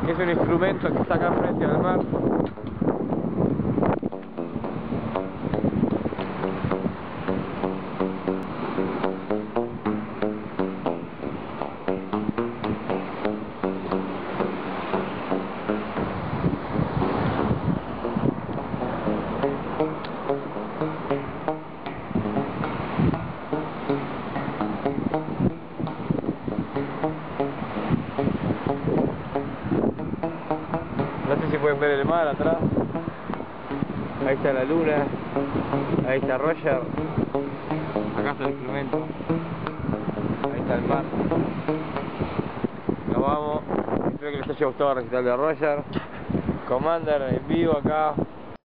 que es un instrumento que está acá frente al mar. No sé si pueden ver el mar atrás. Ahí está la luna. Ahí está Roger. Acá está el instrumento. Ahí está el mar. Nos vamos. Espero que les haya gustado el recital de Roger. Commander en vivo acá.